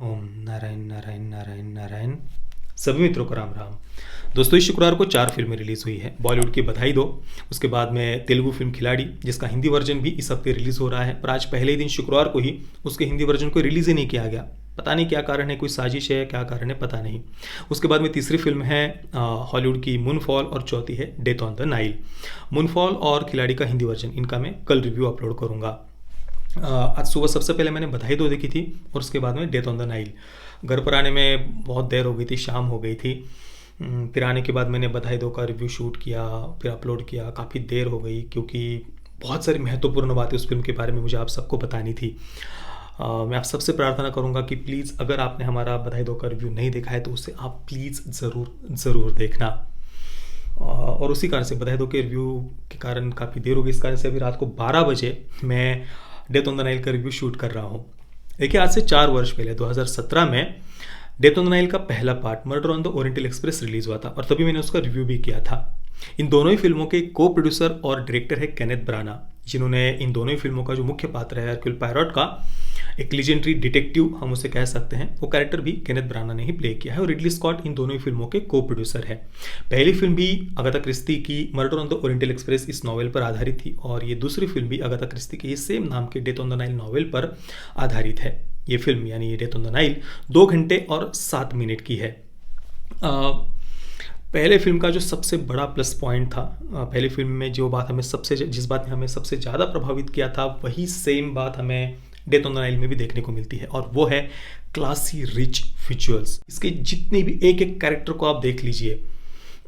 ओम नारायण नारायण नारायण नारायण। सभी मित्रों को राम राम। दोस्तों, इस शुक्रवार को 4 फिल्में रिलीज हुई है। बॉलीवुड की बधाई दो, उसके बाद में तेलुगु फिल्म खिलाड़ी, जिसका हिंदी वर्जन भी इस हफ्ते रिलीज हो रहा है, पर आज पहले ही दिन शुक्रवार को ही उसके हिंदी वर्जन को रिलीज ही नहीं किया गया। पता नहीं क्या कारण है, कोई साजिश है, क्या कारण है पता नहीं। उसके बाद में तीसरी फिल्म है हॉलीवुड की मूनफॉल, और चौथी है डेथ ऑन द नाइल। मूनफॉल और खिलाड़ी का हिंदी वर्जन, इनका मैं कल रिव्यू अपलोड करूंगा। आज सुबह सबसे पहले मैंने बधाई दो देखी थी, और उसके बाद में डेथ ऑन द नाइल। घर पर आने में बहुत देर हो गई थी, शाम हो गई थी। फिर आने के बाद मैंने बधाई दो का रिव्यू शूट किया, फिर अपलोड किया। काफ़ी देर हो गई क्योंकि बहुत सारी महत्वपूर्ण बातें उस फिल्म के बारे में मुझे आप सबको बतानी थी। मैं आप सबसे प्रार्थना करूंगा कि प्लीज़, अगर आपने हमारा बधाई दो का रिव्यू नहीं देखा है तो उसे आप प्लीज़ ज़रूर देखना। और उसी कारण से बधाई दो के रिव्यू के कारण काफ़ी देर हो गई। इस कारण से अभी रात को 12 बजे मैं डेथ ऑन द नाइल का रिव्यू शूट कर रहा हूँ। देखिए, आज से 4 वर्ष पहले 2017 में डेथ ऑन द नाइल का पहला part murder on the oriental express release हुआ था, और तभी मैंने उसका रिव्यू भी किया था। इन दोनों ही फिल्मों के को प्रोड्यूसर और डायरेक्टर है केनेथ ब्राना, जिन्होंने इन दोनों ही फिल्मों का जो मुख्य पात्र है हरक्यूल पायरोट का, एक लीजेंडरी डिटेक्टिव हम उसे कह सकते हैं, वो कैरेक्टर भी केनेथ ब्राना ने ही प्ले किया है। और रिडली स्कॉट इन दोनों ही फिल्मों के को प्रोड्यूसर है। पहली फिल्म भी अगाथा क्रिस्टी की murder on the oriental express इस नॉवेल पर आधारित थी, और ये दूसरी फिल्म भी अगाथा क्रिस्टी के सेम नाम के death on the Nile novel पर आधारित है। ये फिल्म यानी डेथ ऑन द नाइल 2 घंटे और 7 मिनट की है। पहले फिल्म का जो सबसे बड़ा प्लस पॉइंट था, पहली फिल्म में जिस बात ने हमें सबसे ज़्यादा प्रभावित किया था, वही सेम बात हमें डेथ ऑन द नाइल में भी देखने को मिलती है, और वो है क्लासी रिच विजुअल्स। इसके जितने भी एक एक कैरेक्टर को आप देख लीजिए,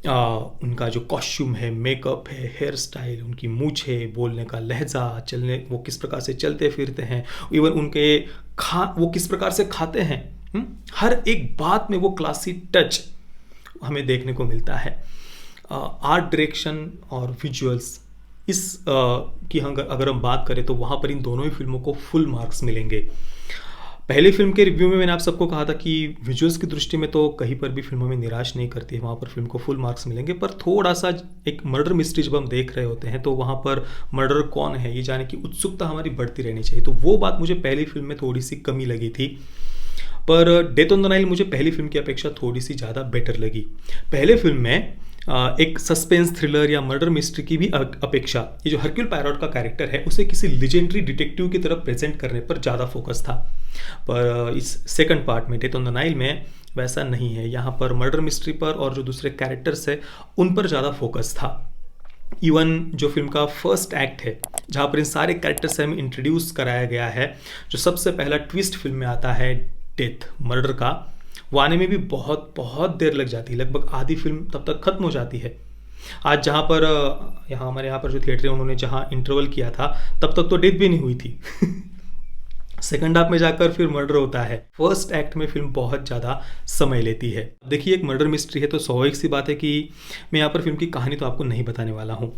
उनका जो कॉस्ट्यूम है, मेकअप है, हेयर स्टाइल, उनकी मूछ है, बोलने का लहजा, चलने, वो किस प्रकार से चलते फिरते हैं, इवन उनके वो किस प्रकार से खाते हैं, हर एक बात में वो क्लासी टच हमें देखने को मिलता है। आर्ट डायरेक्शन और विजुअल्स की अगर हम बात करें तो वहाँ पर इन दोनों ही फिल्मों को फुल मार्क्स मिलेंगे। पहली फिल्म के रिव्यू में मैंने आप सबको कहा था कि विजुअल्स की दृष्टि में तो कहीं पर भी फिल्मों में निराश नहीं करती है, वहाँ पर फिल्म को फुल मार्क्स मिलेंगे। पर थोड़ा सा एक मर्डर मिस्ट्री जब हम देख रहे होते हैं तो वहाँ पर मर्डर कौन है ये जानने की उत्सुकता हमारी बढ़ती रहनी चाहिए। तो वो बात मुझे पहली फिल्म में थोड़ी सी कमी लगी थी, पर डेथ ऑन द नाइल मुझे पहली फिल्म की अपेक्षा थोड़ी सी ज़्यादा बेटर लगी। पहले फिल्म में एक सस्पेंस थ्रिलर या मर्डर मिस्ट्री की भी अपेक्षा ये जो हरक्यूल पायरोट का कैरेक्टर है उसे किसी लीजेंडरी डिटेक्टिव की तरफ प्रेजेंट करने पर ज़्यादा फोकस था। पर इस सेकंड पार्ट में डेथ ऑन द नाइल में वैसा नहीं है। यहाँ पर मर्डर मिस्ट्री पर और जो दूसरे कैरेक्टर्स है उन पर ज़्यादा फोकस था। इवन जो फिल्म का फर्स्ट एक्ट है, जहाँ पर इन सारे कैरेक्टर्स से हमें इंट्रोड्यूस कराया गया है, जो सबसे पहला ट्विस्ट फिल्म में आता है डेथ, मर्डर का, वो आने में भी बहुत बहुत देर लग जाती है। लगभग आधी फिल्म तब तक खत्म हो जाती है। आज जहाँ पर हमारे यहाँ पर जो थिएटर है उन्होंने जहाँ इंटरवल किया था तब तक तो डेथ भी नहीं हुई थी। सेकंड हाफ में जाकर फिर मर्डर होता है। फर्स्ट एक्ट में फिल्म बहुत ज़्यादा समय लेती है। देखिए, एक मर्डर मिस्ट्री है तो स्वाभाविक सी बात है कि मैं यहाँ पर फिल्म की कहानी तो आपको नहीं बताने वाला हूँ।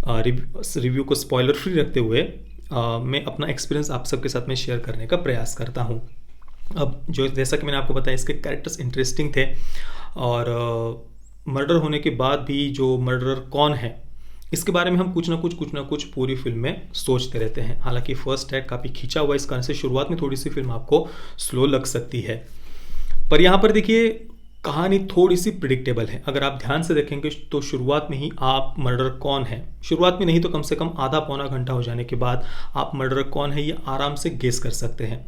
रिव्यू को स्पॉइलर फ्री रखते हुए मैं अपना एक्सपीरियंस आप सबके साथ में शेयर करने का प्रयास करता हूँ। अब जो जैसा कि मैंने आपको बताया, इसके कैरेक्टर्स इंटरेस्टिंग थे, और मर्डर होने के बाद भी जो मर्डरर कौन है इसके बारे में हम कुछ ना कुछ पूरी फिल्म में सोचते रहते हैं। हालांकि फर्स्ट एक्ट काफ़ी खींचा हुआ, इस कारण से शुरुआत में थोड़ी सी फिल्म आपको स्लो लग सकती है। पर यहाँ पर देखिए, कहानी थोड़ी सी प्रिडिक्टेबल है। अगर आप ध्यान से देखेंगे तो शुरुआत में ही आप मर्डर कौन है, शुरुआत में नहीं तो कम से कम आधा पौना घंटा हो जाने के बाद आप मर्डर कौन है ये आराम से गेस कर सकते हैं।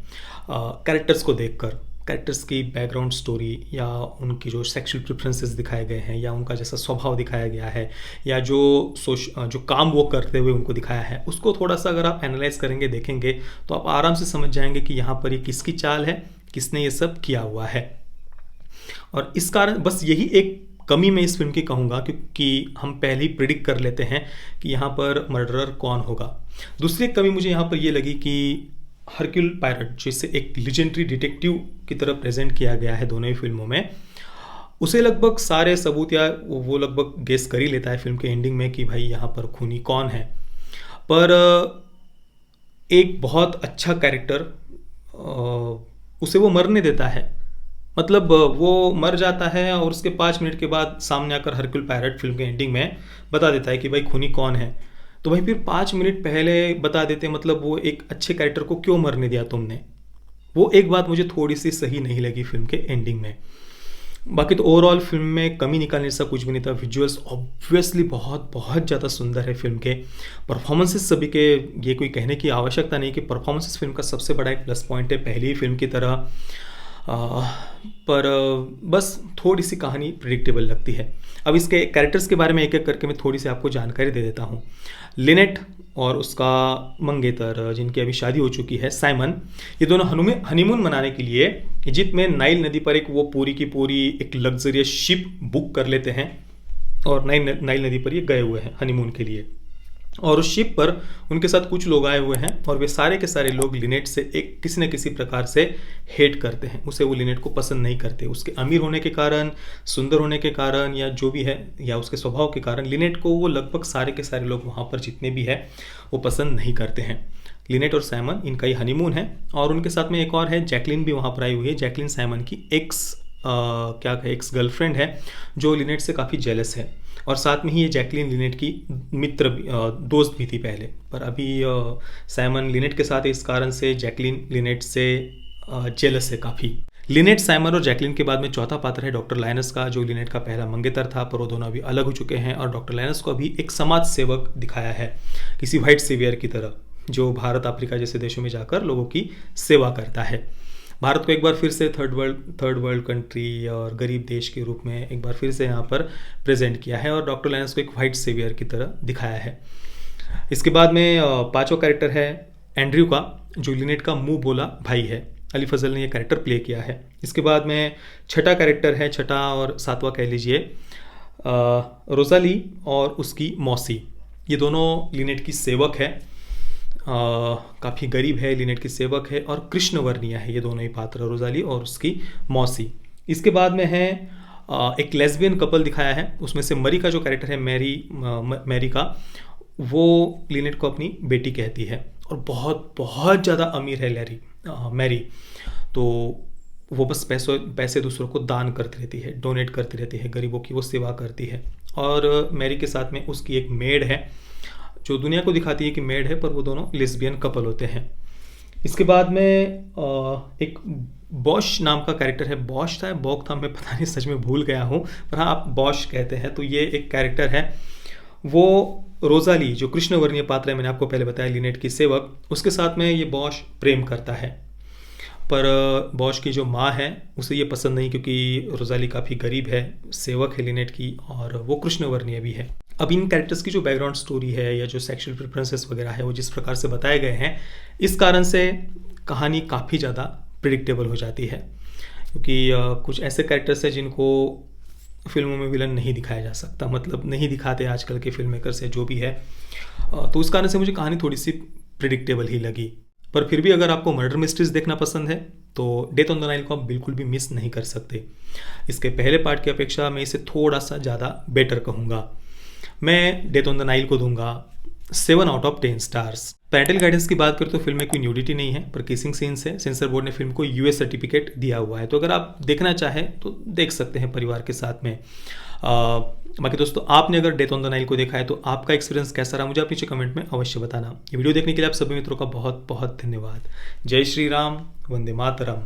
कैरेक्टर्स को देखकर, कैरेक्टर्स की बैकग्राउंड स्टोरी, या उनकी जो सेक्सुअल प्रेफरेंसेस दिखाए गए हैं, या उनका जैसा स्वभाव दिखाया गया है, या जो काम वो करते हुए उनको दिखाया है, उसको थोड़ा सा अगर आप एनालाइज करेंगे, देखेंगे, तो आप आराम से समझ जाएंगे कि यहाँ पर ये किसकी चाल है, किसने ये सब किया हुआ है। और इस कारण बस यही एक कमी मैं इस फिल्म की कहूँगा, क्योंकि हम पहले ही प्रिडिक्ट कर लेते हैं कि यहाँ पर मर्डरर कौन होगा। दूसरी कमी मुझे यहाँ पर ये लगी कि हरक्यूल पायरोट, जिसे एक लीजेंडरी डिटेक्टिव की तरह प्रेजेंट किया गया है दोनों ही फिल्मों में, उसे लगभग सारे सबूत या वो लगभग गेस कर ही लेता है फिल्म के एंडिंग में कि भाई यहाँ पर खूनी कौन है। पर एक बहुत अच्छा कैरेक्टर उसे वो मरने देता है। मतलब वो मर जाता है और उसके 5 मिनट के बाद सामने आकर हरक्यूल पायरोट फिल्म के एंडिंग में बता देता है कि भाई खूनी कौन है। तो भाई फिर 5 मिनट पहले बता देते, मतलब वो एक अच्छे कैरेक्टर को क्यों मरने दिया तुमने? वो एक बात मुझे थोड़ी सी सही नहीं लगी फिल्म के एंडिंग में। बाकी तो ओवरऑल फिल्म में कमी निकालने जैसा कुछ भी नहीं था। विजुअल्स ऑब्वियसली बहुत बहुत ज़्यादा सुंदर है फिल्म के। परफॉर्मेंसेस सभी के, ये कोई कहने की आवश्यकता नहीं कि परफॉर्मेंसेस फिल्म का सबसे बड़ा एक प्लस पॉइंट है पहली ही फिल्म की तरह। पर बस थोड़ी सी कहानी प्रिडिक्टेबल लगती है। अब इसके कैरेक्टर्स के बारे में एक एक करके मैं थोड़ी सी आपको जानकारी दे देता हूँ। लिनेट और उसका मंगेतर जिनकी अभी शादी हो चुकी है, साइमन, ये दोनों हनीमून मनाने के लिए इजिप्ट में नाइल नदी पर एक वो पूरी की पूरी एक लग्जरियस शिप बुक कर लेते हैं और नाइल नदी पर ये गए हुए हैं हनीमून के लिए। और उस शिप पर उनके साथ कुछ लोग आए हुए हैं और वे सारे के सारे लोग लिनेट से एक किसी न किसी प्रकार से हेट करते हैं। उसे वो लिनेट को पसंद नहीं करते। उसके अमीर होने के कारण, सुंदर होने के कारण, या जो भी है, या उसके स्वभाव के कारण लिनेट को वो लगभग सारे के सारे लोग वहाँ पर जितने भी है वो पसंद नहीं करते हैं। लिनेट और साइमन, इनका ही हनीमून है। और उनके साथ में एक और है, जैकलिन भी वहाँ पर आई हुई है। जैकलिन साइमन की एक्स गर्लफ्रेंड है जो लिनेट से काफ़ी जेलस है। और साथ में ही ये जैकलिन लिनेट की दोस्त भी थी पहले, पर अभी साइमन लिनेट के साथ है, इस कारण से जैकलिन लिनेट से जेलस है काफ़ी। लिनेट, साइमन और जैकलिन के बाद में चौथा पात्र है डॉक्टर लायनस का, जो लिनेट का पहला मंगेतर था, पर वो दोनों अभी अलग हो चुके हैं। और डॉक्टर लायनस को अभी एक समाज सेवक दिखाया है, किसी वाइट सेवियर की तरह, जो भारत अफ्रीका जैसे देशों में जाकर लोगों की सेवा करता है। भारत को एक बार फिर से थर्ड वर्ल्ड कंट्री और गरीब देश के रूप में एक बार फिर से यहाँ पर प्रेजेंट किया है और डॉक्टर लायनस को एक वाइट सेवियर की तरह दिखाया है। इसके बाद में पांचवा कैरेक्टर है एंड्रयू का, जो लिनेट का मुंह बोला भाई है। अली फजल ने यह कैरेक्टर प्ले किया है। इसके बाद में छठा कैरेक्टर है, छठा और सातवां कह लीजिए, रोजाली और उसकी मौसी। ये दोनों लिनेट की सेवक है, काफ़ी गरीब है, लिनेट की सेवक है और कृष्णवर्णीय है ये दोनों ही पात्र, रोजाली और उसकी मौसी। इसके बाद में है एक लेस्बियन कपल दिखाया है। उसमें से मरी का जो कैरेक्टर है, मैरी का, वो लिनेट को अपनी बेटी कहती है और बहुत बहुत ज़्यादा अमीर है मैरी। तो वो बस पैसे दूसरों को दान करती रहती है, डोनेट करती रहती है, गरीबों की वो सेवा करती है। और मैरी के साथ में उसकी एक मेड है, जो दुनिया को दिखाती है कि मेड है, पर वो दोनों लेस्बियन कपल होते हैं। इसके बाद में एक बॉश नाम का कैरेक्टर है, बॉश था बॉक था, मैं पता नहीं, सच में भूल गया हूँ, पर हाँ आप बॉश कहते हैं। तो ये एक कैरेक्टर है, वो रोजाली जो कृष्णवर्णीय पात्र है, मैंने आपको पहले बताया लिनेट की सेवक, उसके साथ में ये बॉश प्रेम करता है। पर बॉश की जो माँ है उसे ये पसंद नहीं, क्योंकि रोजाली काफ़ी गरीब है, सेवक है लिनेट की, और वो कृष्णवर्णीय भी है। अब इन कैरेक्टर्स की जो बैकग्राउंड स्टोरी है या जो सेक्सुअल प्रेफरेंसेस वगैरह है वो जिस प्रकार से बताए गए हैं, इस कारण से कहानी काफ़ी ज़्यादा प्रिडिक्टेबल हो जाती है, क्योंकि कुछ ऐसे कैरेक्टर्स हैं जिनको फिल्मों में विलन नहीं दिखाया जा सकता, मतलब नहीं दिखाते आजकल के फिल्म मेकर्स है जो भी है। तो उस कारण से मुझे कहानी थोड़ी सी प्रिडिक्टेबल ही लगी। पर फिर भी अगर आपको मर्डर मिस्ट्रीज देखना पसंद है तो डेथ ऑन द नाइल को आप बिल्कुल भी मिस नहीं कर सकते। इसके पहले पार्ट की अपेक्षा मैं इसे थोड़ा सा ज़्यादा बेटर कहूँगा। मैं डेथ ऑन द नाइल को दूंगा 7 out of 10 stars. Parental guidance की बात करें तो फिल्म में कोई न्यूडिटी नहीं है, पर किसिंग सीन्स है। सेंसर बोर्ड ने फिल्म को यूएस सर्टिफिकेट दिया हुआ है, तो अगर आप देखना चाहें तो देख सकते हैं परिवार के साथ में। बाकी दोस्तों, आपने अगर डेथ ऑन द नाइल को देखा है तो आपका एक्सपीरियंस कैसा रहा, मुझे आप नीचे कमेंट में अवश्य बताना। ये वीडियो देखने के लिए आप सभी मित्रों का बहुत बहुत धन्यवाद। जय श्री राम, वंदे मातरम।